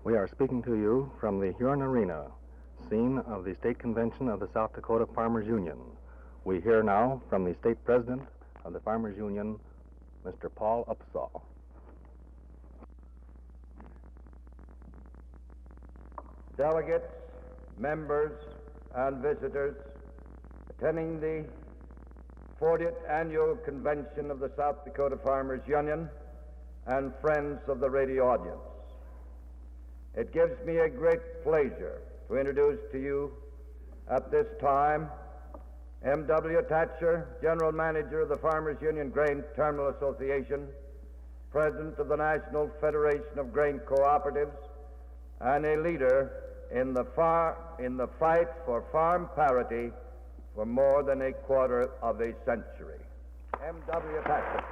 We are speaking to you from the Huron Arena, scene of the State Convention of the South Dakota Farmers Union. We hear now from the State President of the Farmers Union, Mr. Paul Opsahl. Delegates, members, and visitors attending the 40th Annual Convention of the South Dakota Farmers Union, and friends of the radio audience. It gives me a great pleasure to introduce to you at this time M.W. Thatcher, General Manager of the Farmers Union Grain Terminal Association, President of the National Federation of Grain Cooperatives, and a leader in the fight for farm parity for more than a quarter of a century. M.W. Thatcher.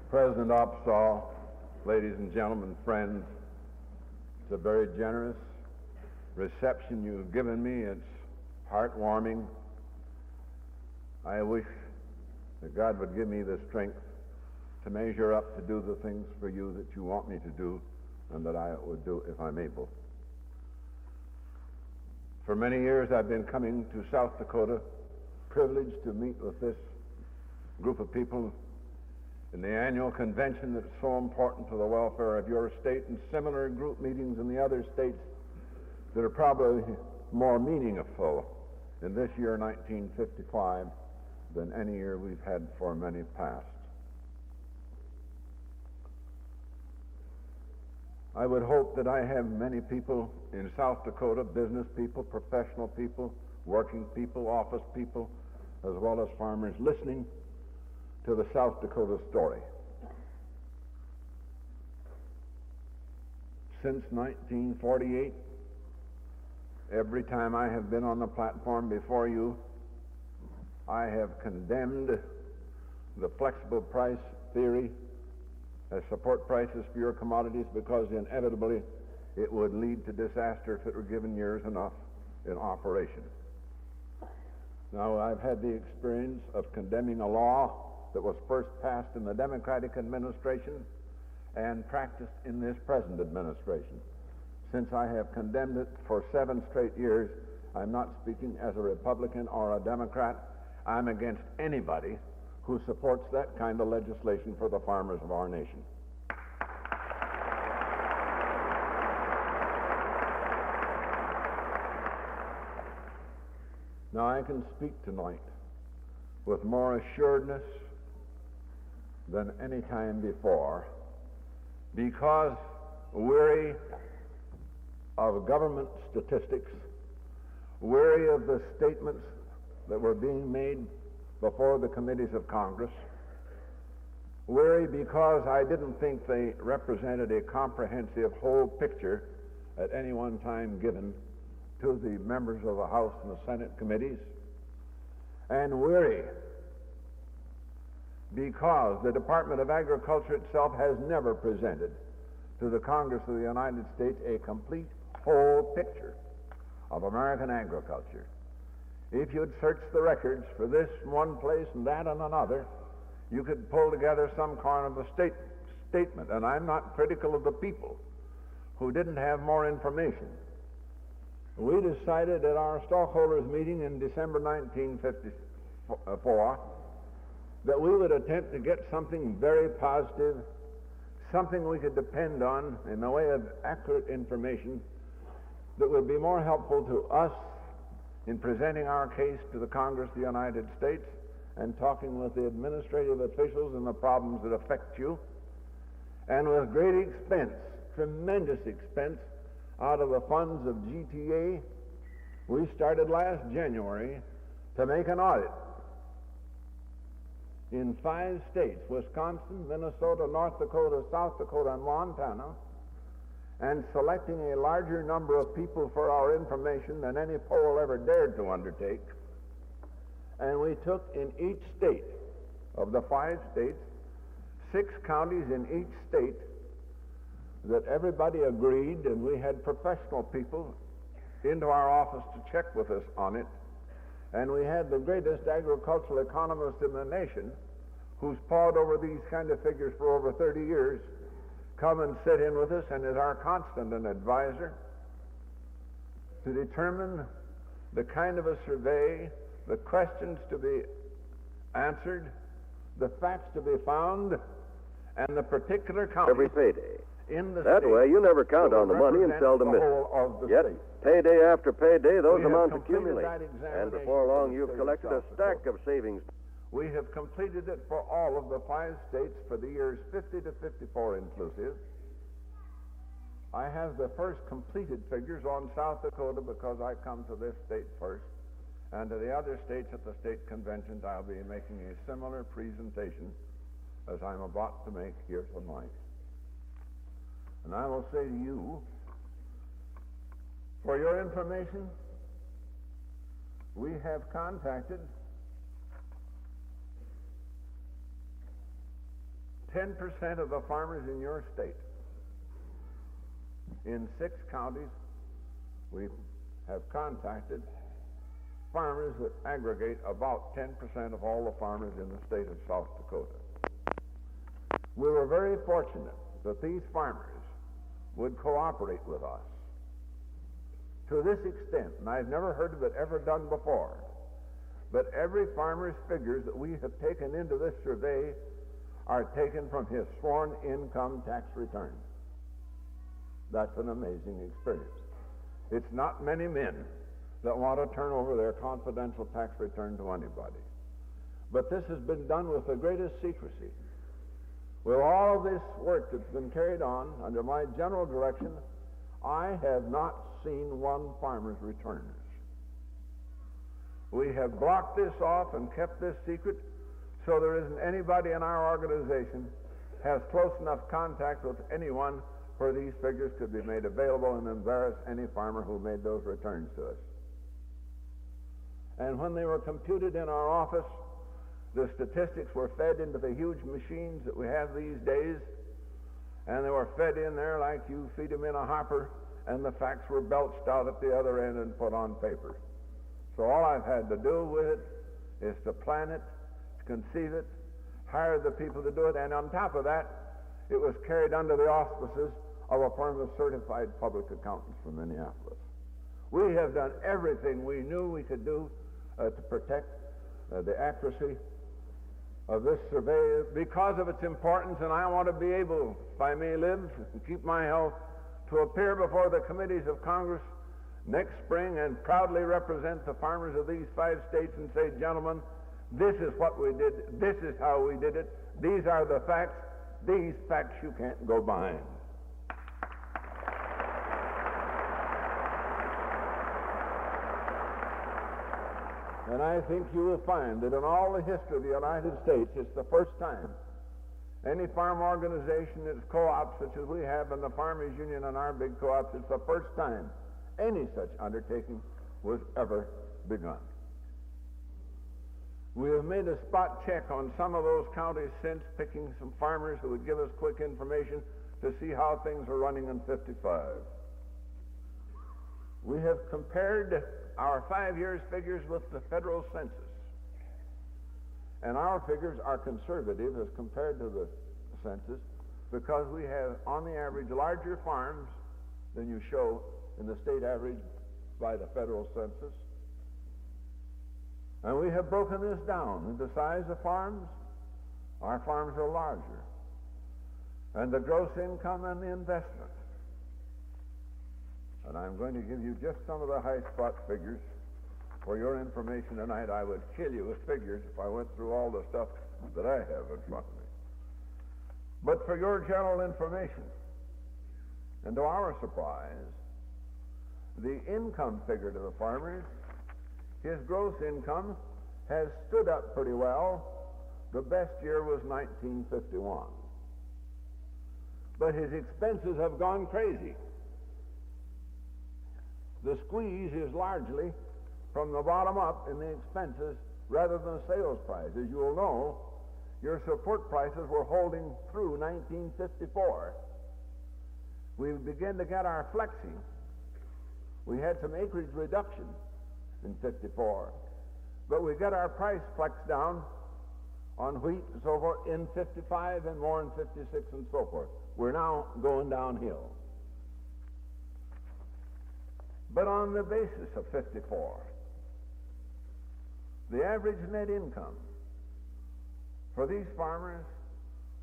President Opsahl, ladies and gentlemen, friends, it's a very generous reception you've given me. It's heartwarming. I wish that God would give me the strength to measure up to do the things for you that you want me to do and that I would do if I'm able. For many years I've been coming to South Dakota, privileged to meet with this group of people in the annual convention that's so important to the welfare of your state, and similar group meetings in the other states that are probably more meaningful in this year 1955 than any year we've had for many past. I would hope that I have many people in South Dakota, business people, professional people, working people, office people, as well as farmers, listening to the South Dakota story. Since 1948, every time I have been on the platform before you, I have condemned the flexible price theory as support prices for your commodities because inevitably it would lead to disaster if it were given years enough in operation. Now, I've had the experience of condemning a law that was first passed in the Democratic administration and practiced in this present administration. Since I have condemned it for 7 straight years, I'm not speaking as a Republican or a Democrat. I'm against anybody who supports that kind of legislation for the farmers of our nation. Now, I can speak tonight with more assuredness than any time before, because weary of government statistics, weary of the statements that were being made before the committees of Congress, weary because I didn't think they represented a comprehensive whole picture at any one time given to the members of the House and the Senate committees, and weary because the Department of Agriculture itself has never presented to the Congress of the United States a complete whole picture of American agriculture. If you'd search the records for this in one place and that in another, you could pull together some kind of a statement, and I'm not critical of the people who didn't have more information. We decided at our stockholders meeting in December 1954 that we would attempt to get something very positive, something we could depend on in the way of accurate information that would be more helpful to us in presenting our case to the Congress of the United States and talking with the administrative officials and the problems that affect you. And with great expense, tremendous expense, out of the funds of G.T.A., we started last January to make an audit in 5 states, Wisconsin, Minnesota, North Dakota, South Dakota, and Montana, and selecting a larger number of people for our information than any poll ever dared to undertake. And we took in each state of the 5 states, 6 counties in each state, that everybody agreed, and we had professional people into our office to check with us on it, and we had the greatest agricultural economist in the nation, who's pawed over these kind of figures for over 30 years, come and sit in with us and is our constant and advisor to determine the kind of a survey, the questions to be answered, the facts to be found, and the particular county every payday. in the That state way, you never count on the money and represent seldom the miss whole it. of the Yet, state. payday after payday, those We have amounts completed accumulate. that examination And before long, for the you've state of collected a South stack Dakota. of savings. We have completed it for all of the 5 states for the years 50 to 54 inclusive. I have the first completed figures on South Dakota because I come to this state first. And to the other states at the state conventions, I'll be making a similar presentation as I'm about to make here tonight. And I will say to you, for your information, we have contacted 10% of the farmers in your state. In 6 counties, we have contacted farmers that aggregate about 10% of all the farmers in the state of South Dakota. We were very fortunate that these farmers would cooperate with us to this extent, and I've never heard of it ever done before, but every farmer's figures that we have taken into this survey are taken from his sworn income tax return. That's an amazing experience. It's not many men that want to turn over their confidential tax return to anybody. But this has been done with the greatest secrecy. With all of this work that's been carried on under my general direction, I have not seen one farmer's returns. We have blocked this off and kept this secret so there isn't anybody in our organization has close enough contact with anyone where these figures could be made available and embarrass any farmer who made those returns to us. And when they were computed in our office, the statistics were fed into the huge machines that we have these days, and they were fed in there like you feed them in a hopper, and the facts were belched out at the other end and put on paper. So all I've had to do with it is to plan it, to conceive it, hire the people to do it, and on top of that, it was carried under the auspices of a firm of certified public accountants from Minneapolis. We have done everything we knew we could do to protect the accuracy of this survey because of its importance, and I want to be able, if I may live and keep my health, to appear before the committees of Congress next spring and proudly represent the farmers of these 5 states and say, gentlemen, this is what we did, this is how we did it, these are the facts, these facts you can't go behind. And I think you will find that in all the history of the United States, it's the first time any farm organization that's co-ops such as we have in the Farmers Union and our big co-ops, it's the first time any such undertaking was ever begun. We have made a spot check on some of those counties since, picking some farmers who would give us quick information to see how things are running in 55. We have compared our 5 years figures with the federal census. And our figures are conservative as compared to the census because we have, on the average, larger farms than you show in the state average by the federal census. And we have broken this down into size of farms. Our farms are larger. And the gross income and the investment. And I'm going to give you just some of the high spot figures for your information tonight. I would kill you with figures if I went through all the stuff that I have in front of me. But for your general information, and to our surprise, the income figure to the farmers, his gross income has stood up pretty well. The best year was 1951. But his expenses have gone crazy. The squeeze is largely from the bottom up in the expenses rather than the sales price. As you will know, your support prices were holding through 1954. we began to get our flexing. We had some acreage reduction in 54, but we got our price flex down on wheat and so forth in 55 and more in 56 and so forth. We're now going downhill. But on the basis of 54, the average net income for these farmers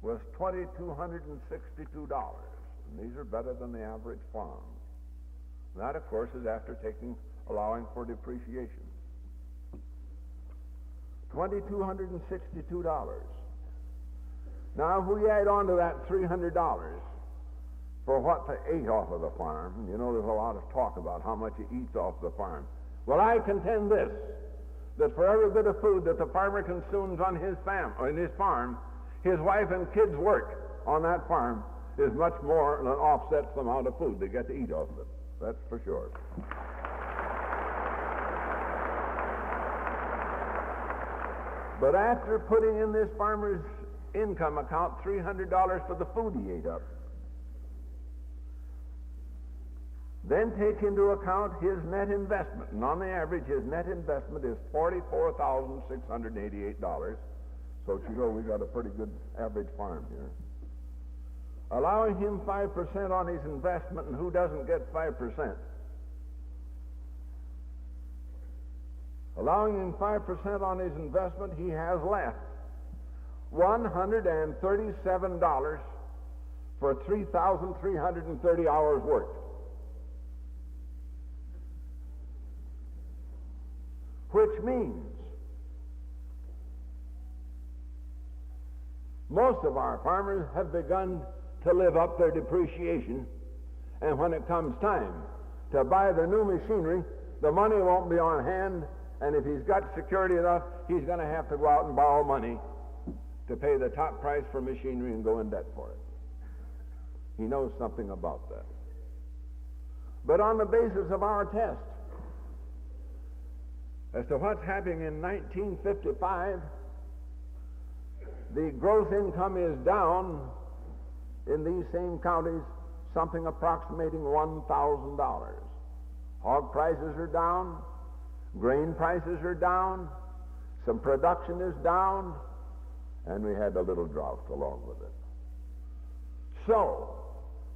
was $2,262. And these are better than the average farm. That, of course, is after allowing for depreciation. $2,262. Now, if we add on to that $300 for what they ate off of the farm, you know there's a lot of talk about how much he eats off the farm. Well, I contend this, that for every bit of food that the farmer consumes on his farm, his wife and kids' work on that farm is much more than offsets the amount of food they get to eat off of it. That's for sure. But after putting in this farmer's income account $300 for the food he ate up, then take into account his net investment. And on the average, his net investment is $44,688. So you know we got a pretty good average farm here. Allowing him 5% on his investment, and who doesn't get 5%? Allowing him 5% on his investment, he has left $137 for 3,330 hours worked. Which means most of our farmers have begun to live up their depreciation, and when it comes time to buy the new machinery, the money won't be on hand, and if he's got security enough, he's going to have to go out and borrow money to pay the top price for machinery and go in debt for it. He knows something about that. But on the basis of our test, as to what's happening in 1955, the gross income is down in these same counties something approximating $1,000. Hog prices are down, grain prices are down, some production is down, and we had a little drought along with it. So,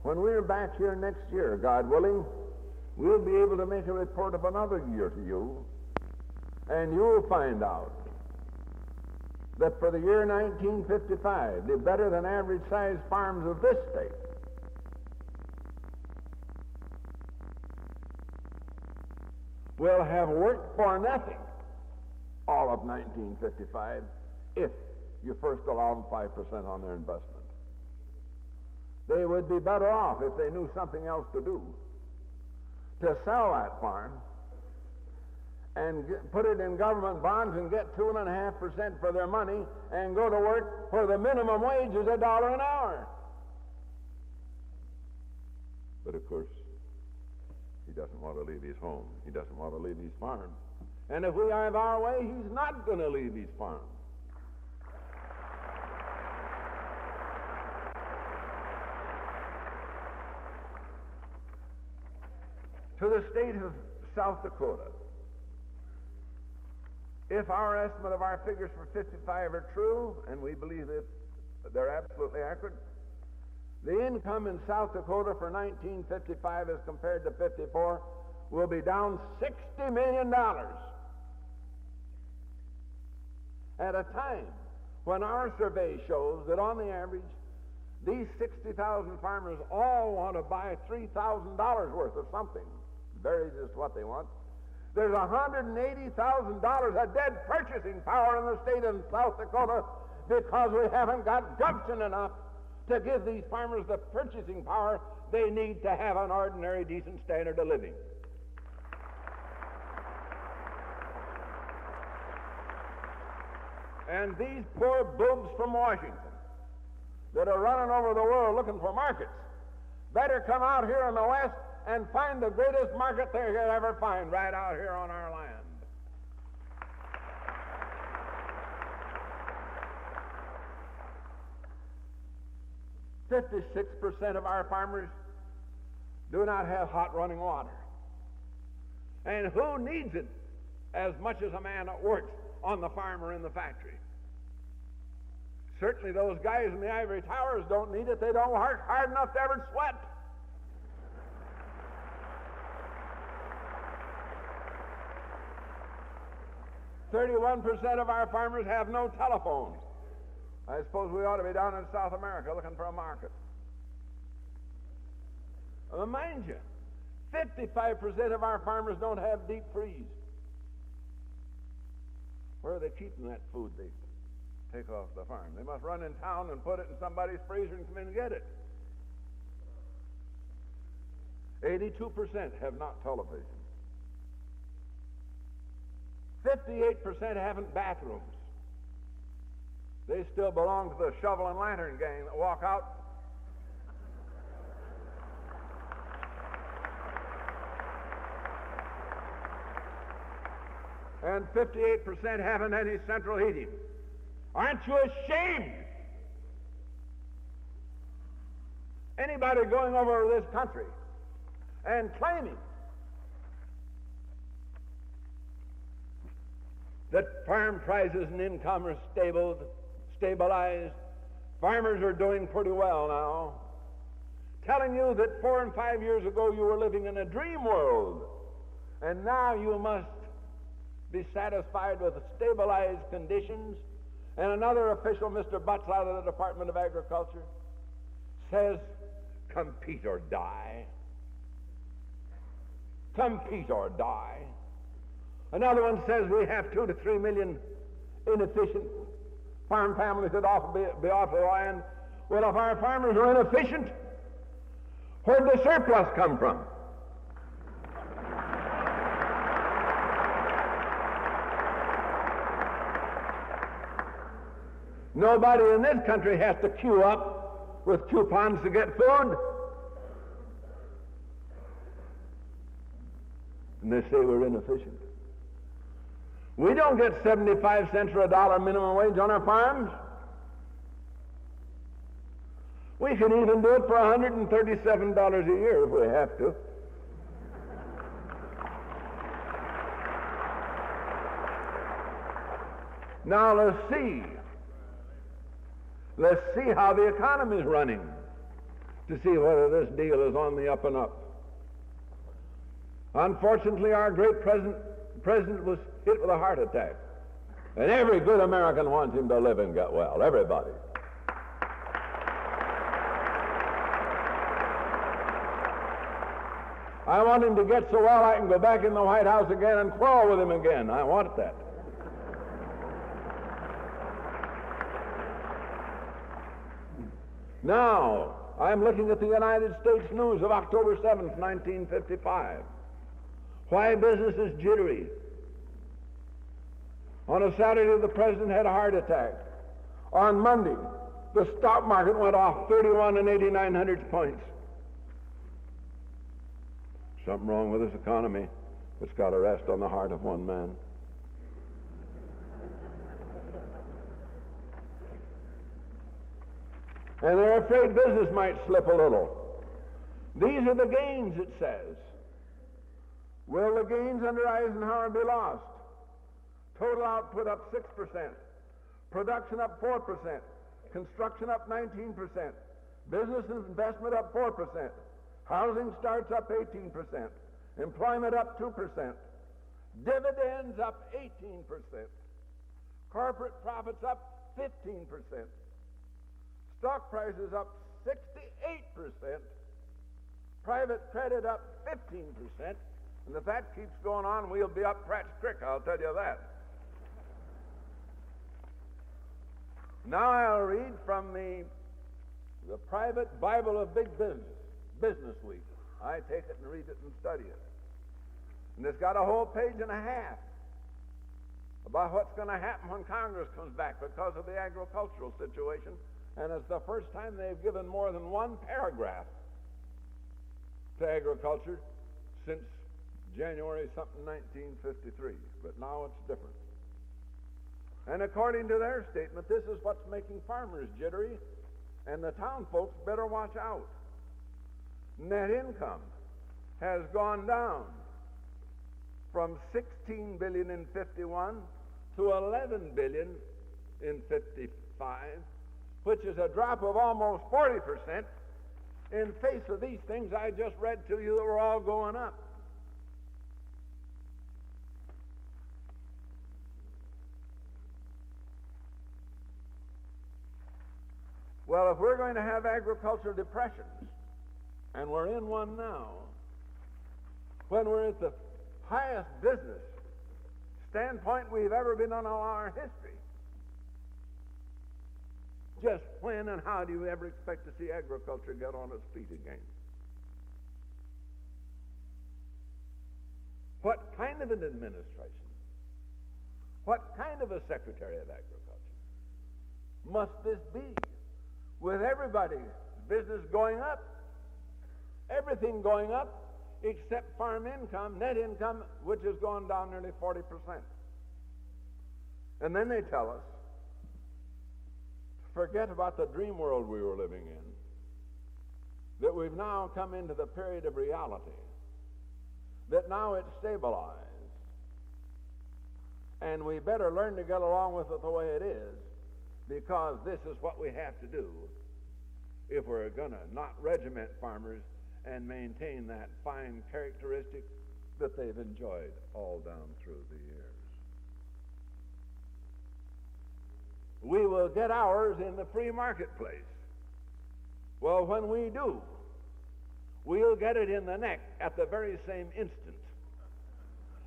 when we're back here next year, God willing, we'll be able to make a report of another year to you, and you'll find out that for the year 1955, the better than average sized farms of this state will have worked for nothing all of 1955 if you first allow them 5% on their investment. They would be better off if they knew something else to do, to sell that farm and put it in government bonds and get 2.5% for their money and go to work where the minimum wage is $1 an hour. But of course, he doesn't want to leave his home. He doesn't want to leave his farm. And if we have our way, he's not going to leave his farm. To the state of South Dakota, if our estimate of our figures for 55 are true, and we believe that they're absolutely accurate, the income in South Dakota for 1955 as compared to 54 will be down $60 million at a time when our survey shows that on the average, these 60,000 farmers all want to buy $3,000 worth of something. Varies as to what they want. There's $180,000 of dead purchasing power in the state of South Dakota because we haven't got gumption enough to give these farmers the purchasing power they need to have an ordinary, decent standard of living. And these poor boobs from Washington that are running over the world looking for markets better come out here in the West and find the greatest market they could ever find right out here on our land. "56% of our farmers do not have hot running water. And who needs it as much as a man that works on the farm or in the factory? Certainly those guys in the ivory towers don't need it. They don't work hard enough to ever sweat. "31% of our farmers have no telephones." I suppose we ought to be down in South America looking for a market. Mind you, 55% of our farmers don't have deep freeze. Where are they keeping that food they take off the farm? They must run in town and put it in somebody's freezer and come in and get it. 82% have not television. 58% haven't bathrooms. They still belong to the shovel and lantern gang that walk out. And 58% haven't any central heating. Aren't you ashamed? Anybody going over this country and claiming that farm prices and income are stabilized, farmers are doing pretty well now, telling you that 4 and 5 years ago you were living in a dream world, and now you must be satisfied with stabilized conditions. And another official, Mr. Butts out of the Department of Agriculture, says, compete or die. Compete or die. Another one says we have 2 to 3 million inefficient farm families that ought to be off the land. Well, if our farmers are inefficient, where'd the surplus come from? Nobody in this country has to queue up with coupons to get food. And they say we're inefficient. We don't get 75 cents or $1 minimum wage on our farms. We can even do it for $137 a year if we have to. Now let's see how the economy is running to see whether this deal is on the up and up. Unfortunately, our great president was hit with a heart attack. And every good American wants him to live and get well. Everybody. I want him to get so well I can go back in the White House again and quarrel with him again. I want that. Now, I'm looking at the United States News of October 7th, 1955. Why business is jittery. On a Saturday, the president had a heart attack. On Monday, the stock market went off 31 8/89 points. Something wrong with this economy. It's got to rest on the heart of one man. And they're afraid business might slip a little. These are the gains, it says. Will the gains under Eisenhower be lost? Total output up 6%. Production up 4%. Construction up 19%. Business and investment up 4%. Housing starts up 18%. Employment up 2%. Dividends up 18%. Corporate profits up 15%. Stock prices up 68%. Private credit up 15%. And if that keeps going on, we'll be up Pratt's Creek, I'll tell you that. Now I'll read from the Private Bible of Big Business, Business Week. I take it and read it and study it. And it's got a whole page and a half about what's going to happen when Congress comes back because of the agricultural situation. And it's the first time they've given more than one paragraph to agriculture since January something 1953. But now it's different. And according to their statement, this is what's making farmers jittery, and the town folks better watch out. Net income has gone down from 16 billion in 51 to 11 billion in 55, which is a drop of almost 40% in face of these things I just read to you that were all going up. Well, if we're going to have agricultural depressions, and we're in one now, when we're at the highest business standpoint we've ever been on our history, just when and how do you ever expect to see agriculture get on its feet again? What kind of an administration, what kind of a Secretary of Agriculture must this be, with everybody's business going up, everything going up, except farm income, net income, which has gone down nearly 40%. And then they tell us, forget about the dream world we were living in, that we've now come into the period of reality, that now it's stabilized, and we better learn to get along with it the way it is, because this is what we have to do if we're going to not regiment farmers and maintain that fine characteristic that they've enjoyed all down through the years. We will get ours in the free marketplace. Well, when we do, we'll get it in the neck at the very same instant.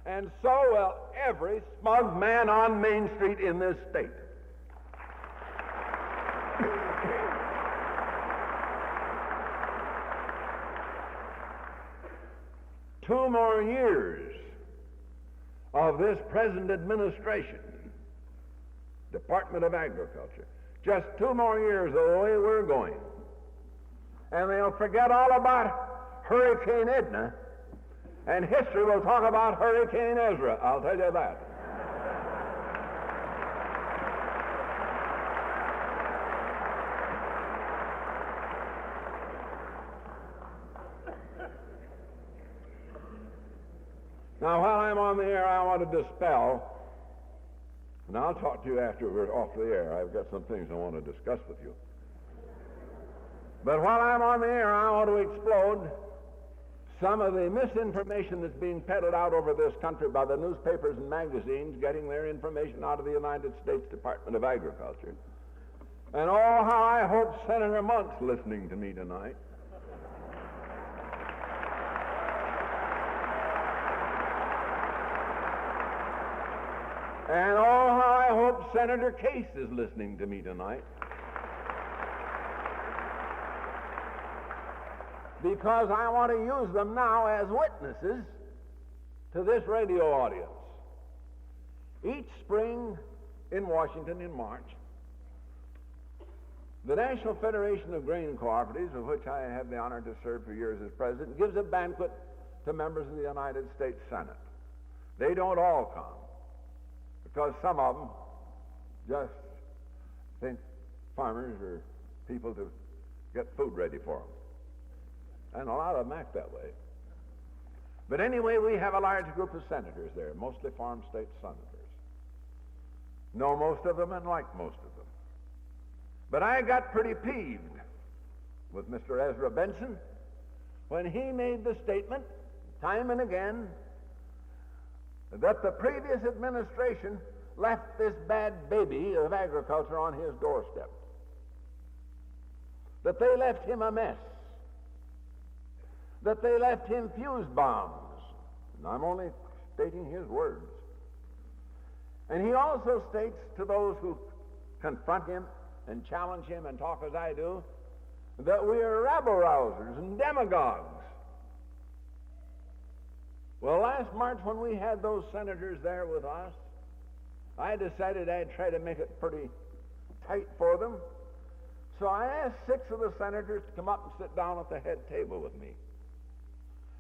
And so will every smug man on Main Street in this state. Two more years of this present administration, Department of Agriculture, just 2 more years of the way we're going, and they'll forget all about Hurricane Edna, and history will talk about Hurricane Ezra, I'll tell you that. Now, while I'm on the air, I want to dispel, and I'll talk to you after we're off the air. I've got some things I want to discuss with you. But while I'm on the air, I want to explode some of the misinformation that's being peddled out over this country by the newspapers and magazines getting their information out of the United States Department of Agriculture. And oh, how I hope Senator Monk's listening to me tonight. And oh, how I hope Senator Case is listening to me tonight. Because I want to use them now as witnesses to this radio audience. Each spring in Washington in March, the National Federation of Grain Cooperatives, of which I have the honor to serve for years as president, gives a banquet to members of the United States Senate. They don't all come, because some of them just think farmers are people to get food ready for them. And a lot of them act that way. But anyway, we have a large group of senators there, mostly farm state senators. Know most of them and like most of them. But I got pretty peeved with Mr. Ezra Benson when he made the statement, time and again, that the previous administration left this bad baby of agriculture on his doorstep. That they left him a mess. That they left him fuse bombs. And I'm only stating his words. And he also states to those who confront him and challenge him and talk as I do, that we are rabble-rousers and demagogues. Well, last March when we had those senators there with us, I decided I'd try to make it pretty tight for them. So I asked 6 of the senators to come up and sit down at the head table with me.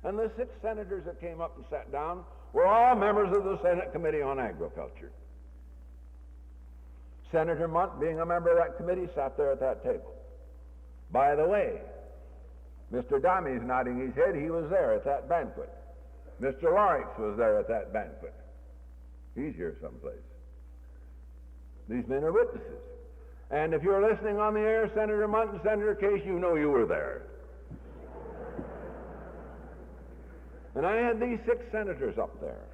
And the 6 senators that came up and sat down were all members of the Senate Committee on Agriculture. Senator Munt, being a member of that committee, sat there at that table. By the way, Mr. Dommy's nodding his head. He was there at that banquet. Mr. Lawrence was there at that banquet. He's here someplace. These men are witnesses. And if you're listening on the air, Senator Mundt, Senator Case, you know you were there. And I had these 6 senators up there.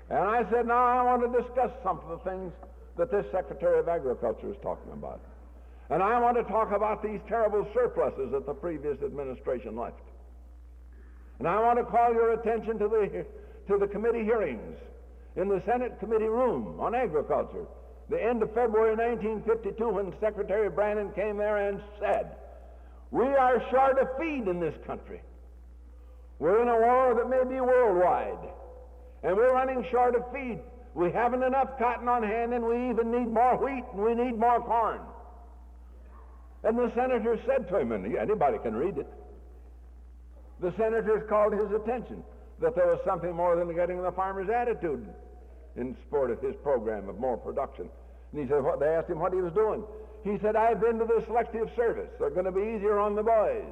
And I said, now I want to discuss some of the things that this Secretary of Agriculture is talking about. And I want to talk about these terrible surpluses that the previous administration left. And I want to call your attention to the committee hearings in the Senate committee room on agriculture, the end of February 1952, when Secretary Brannan came there and said, we are short of feed in this country. We're in a war that may be worldwide, and we're running short of feed. We haven't enough cotton on hand, and we even need more wheat, and we need more corn. And the senators said to him, and anybody can read it, the senators called his attention that there was something more than getting the farmer's attitude in support of his program of more production. And he said, they asked him what he was doing. He said, I've been to the selective service. They're going to be easier on the boys.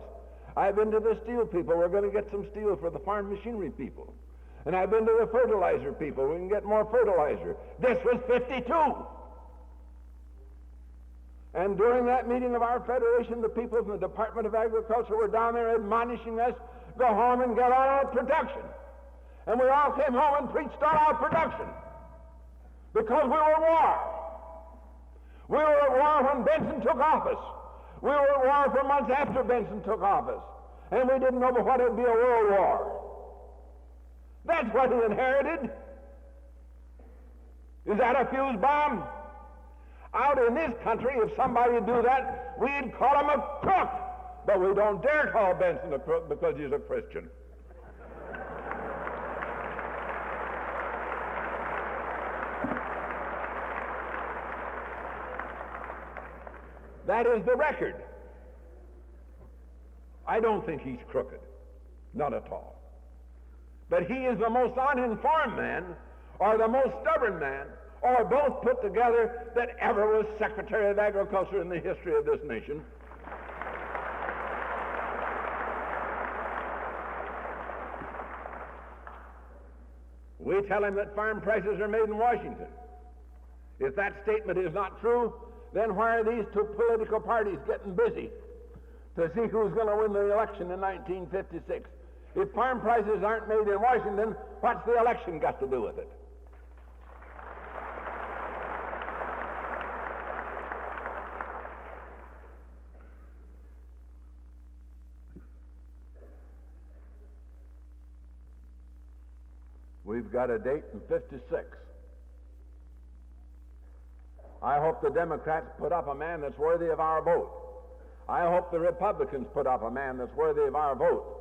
I've been to the steel people. We're going to get some steel for the farm machinery people. And I've been to the fertilizer people. We can get more fertilizer. This was 52. And during that meeting of our federation, the people from the Department of Agriculture were down there admonishing us, go home and get all-out production. And we all came home and preached all-out production because we were at war. We were at war when Benson took office. We were at war for months after Benson took office. And we didn't know what it would be a world war. That's what he inherited. Is that a fuse bomb? Out in this country, if somebody would do that, we'd call him a crook. But we don't dare call Benson a crook because he's a Christian. That is the record. I don't think he's crooked. Not at all. But he is the most uninformed man, or the most stubborn man, or both put together, that ever was Secretary of Agriculture in the history of this nation. We tell him that farm prices are made in Washington. If that statement is not true, then why are these 2 political parties getting busy to see who's going to win the election in 1956? If farm prices aren't made in Washington, what's the election got to do with it? We've got a date in 56. I hope the Democrats put up a man that's worthy of our vote. I hope the Republicans put up a man that's worthy of our vote.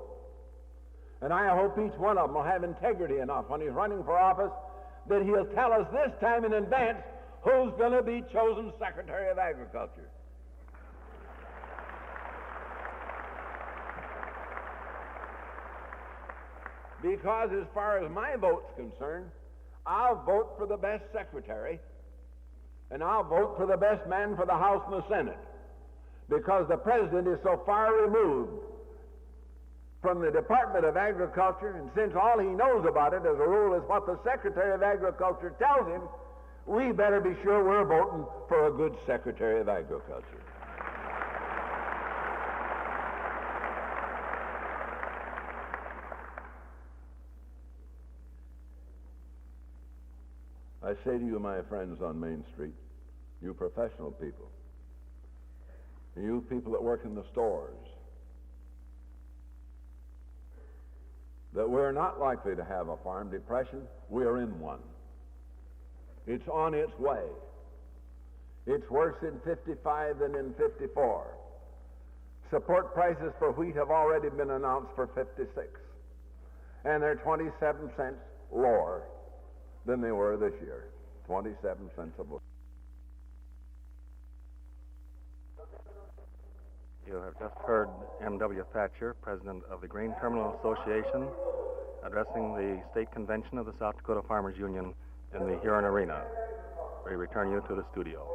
And I hope each one of them will have integrity enough when he's running for office that he'll tell us this time in advance who's going to be chosen Secretary of Agriculture. Because as far as my vote's concerned, I'll vote for the best secretary, and I'll vote for the best man for the House and the Senate, because the President is so far removed from the Department of Agriculture, and since all he knows about it as a rule is what the Secretary of Agriculture tells him, we better be sure we're voting for a good Secretary of Agriculture. I say to you, my friends on Main Street, you professional people, you people that work in the stores, that we're not likely to have a farm depression. We're in one. It's on its way. It's worse in 55 than in 54. Support prices for wheat have already been announced for 56, and they're 27 cents lower than they were this year. 27 cents a bushel. You have just heard M.W. Thatcher, President of the Grain Terminal Association, addressing the State Convention of the South Dakota Farmers Union in the Huron Arena. We return you to the studio.